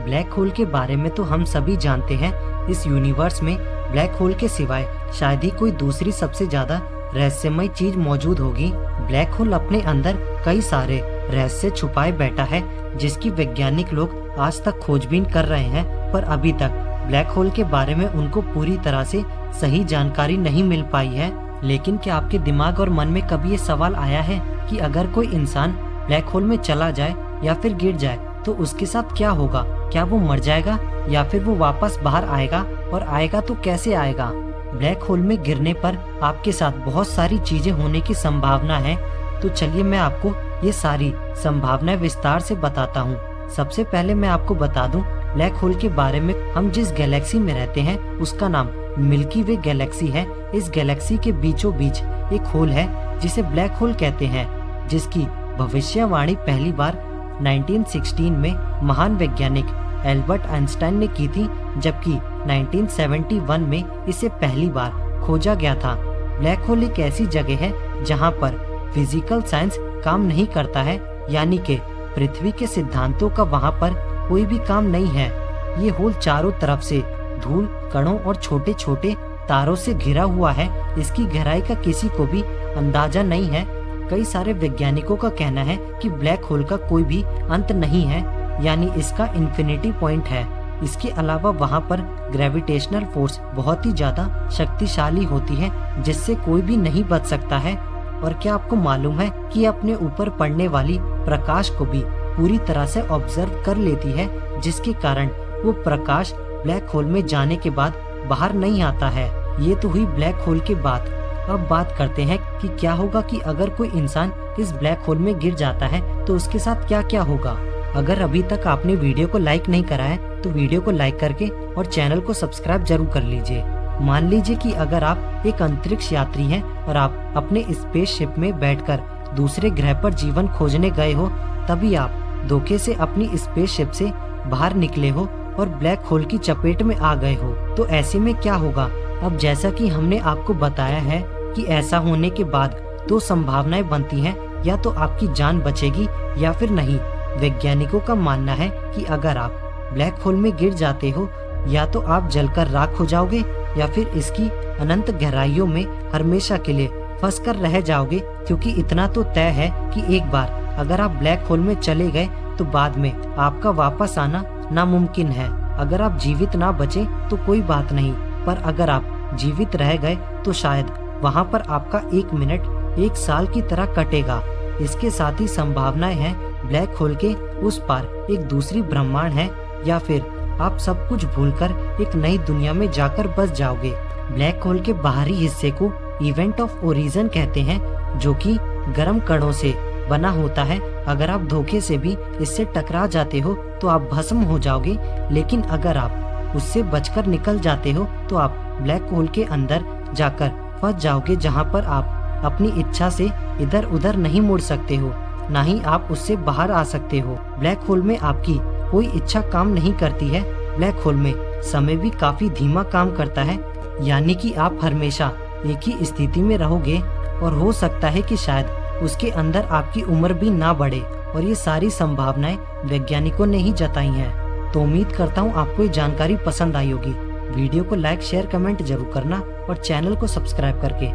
Black hole के बारे में तो हम सभी जानते हैं। इस यूनिवर्स में ब्लैक होल के सिवाय शायद ही कोई दूसरी सबसे ज्यादा रहस्यमय चीज मौजूद होगी। ब्लैक होल अपने अंदर कई सारे रहस्य छुपाए बैठा है, जिसकी वैज्ञानिक लोग आज तक खोजबीन कर रहे हैं, पर अभी तक ब्लैक होल के बारे में उनको पूरी तरह से सही जानकारी नहीं मिल पाई है। लेकिन क्या आपके दिमाग और मन में कभी ये सवाल आया है कि अगर कोई इंसान ब्लैक होल में चला जाए या फिर गिर जाए तो उसके साथ क्या होगा? क्या वो मर जाएगा या फिर वो वापस बाहर आएगा, और आएगा तो कैसे आएगा? ब्लैक होल में गिरने पर आपके साथ बहुत सारी चीजें होने की संभावना है। तो चलिए मैं आपको ये सारी संभावनाएं विस्तार से बताता हूँ। सबसे पहले मैं आपको बता दूं ब्लैक होल के बारे में। हम जिस गैलेक्सी में रहते हैं उसका नाम मिल्की वे गैलेक्सी है। इस गैलेक्सी के बीचों बीच एक होल है जिसे ब्लैक होल कहते हैं, जिसकी भविष्यवाणी पहली बार 1916 में महान वैज्ञानिक एल्बर्ट आइंस्टाइन ने की थी, जबकि 1971 में इसे पहली बार खोजा गया था। ब्लैक होल एक ऐसी जगह है जहां पर फिजिकल साइंस काम नहीं करता है, यानी कि पृथ्वी के सिद्धांतों का वहां पर कोई भी काम नहीं है। ये होल चारों तरफ से धूल कणों और छोटे छोटे तारों से घिरा हुआ है। इसकी गहराई का किसी को भी अंदाजा नहीं है। कई सारे वैज्ञानिकों का कहना है कि ब्लैक होल का कोई भी अंत नहीं है, यानी इसका इन्फिनिटी पॉइंट है। इसके अलावा वहां पर ग्रेविटेशनल फोर्स बहुत ही ज्यादा शक्तिशाली होती है, जिससे कोई भी नहीं बच सकता है। और क्या आपको मालूम है कि अपने ऊपर पड़ने वाली प्रकाश को भी पूरी तरह से ऑब्जर्व कर लेती है, जिसके कारण वो प्रकाश ब्लैक होल में जाने के बाद बाहर नहीं आता है। ये तो हुई ब्लैक होल की बात। अब बात करते हैं कि क्या होगा कि अगर कोई इंसान इस ब्लैक होल में गिर जाता है तो उसके साथ क्या क्या होगा। अगर अभी तक आपने वीडियो को लाइक नहीं करा है तो वीडियो को लाइक करके और चैनल को सब्सक्राइब जरूर कर लीजिए। मान लीजिए कि अगर आप एक अंतरिक्ष यात्री हैं और आप अपने स्पेसशिप में बैठकर दूसरे ग्रह पर जीवन खोजने गए हो, तभी आप धोखे से अपनी स्पेसशिप से बाहर निकले हो और ब्लैक होल की चपेट में आ गए हो, तो ऐसे में क्या होगा? अब जैसा कि हमने आपको बताया है कि ऐसा होने के बाद दो संभावनाएं बनती हैं, या तो आपकी जान बचेगी या फिर नहीं। वैज्ञानिकों का मानना है कि अगर आप ब्लैक होल में गिर जाते हो, या तो आप जलकर राख हो जाओगे या फिर इसकी अनंत गहराइयों में हमेशा के लिए फंस कर रह जाओगे, क्योंकि इतना तो तय है कि एक बार अगर आप ब्लैक होल में चले गए तो बाद में आपका वापस आना नामुमकिन है। अगर आप जीवित ना बचे तो कोई बात नहीं, पर अगर आप जीवित रह गए तो शायद वहां पर आपका 1 मिनट 1 साल की तरह कटेगा। इसके साथ ही संभावनाएं हैं ब्लैक होल के उस पार एक दूसरी ब्रह्मांड है, या फिर आप सब कुछ भूलकर एक नई दुनिया में जाकर बस जाओगे। ब्लैक होल के बाहरी हिस्से को इवेंट ऑफ ओरिजिन कहते हैं, जो कि गर्म कणों से बना होता है। अगर आप धोखे से भी इससे टकरा जाते हो तो आप भस्म हो जाओगे, लेकिन अगर आप उससे बचकर निकल जाते हो तो आप ब्लैक होल के अंदर जाकर फंस जाओगे, जहां पर आप अपनी इच्छा से इधर उधर नहीं मुड़ सकते हो, ना ही आप उससे बाहर आ सकते हो। ब्लैक होल में आपकी कोई इच्छा काम नहीं करती है। ब्लैक होल में समय भी काफी धीमा काम करता है, यानी कि आप हमेशा एक ही स्थिति में रहोगे, और हो सकता है कि शायद उसके अंदर आपकी उम्र भी ना बढ़े। और ये सारी संभावनाएं वैज्ञानिकों ने ही जताई हैं। तो उम्मीद करता हूँ आपको ये जानकारी पसंद आई होगी। वीडियो को लाइक शेयर कमेंट जरूर करना और चैनल को सब्सक्राइब करके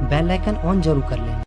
बेल आइकन ऑन जरूर कर लेना।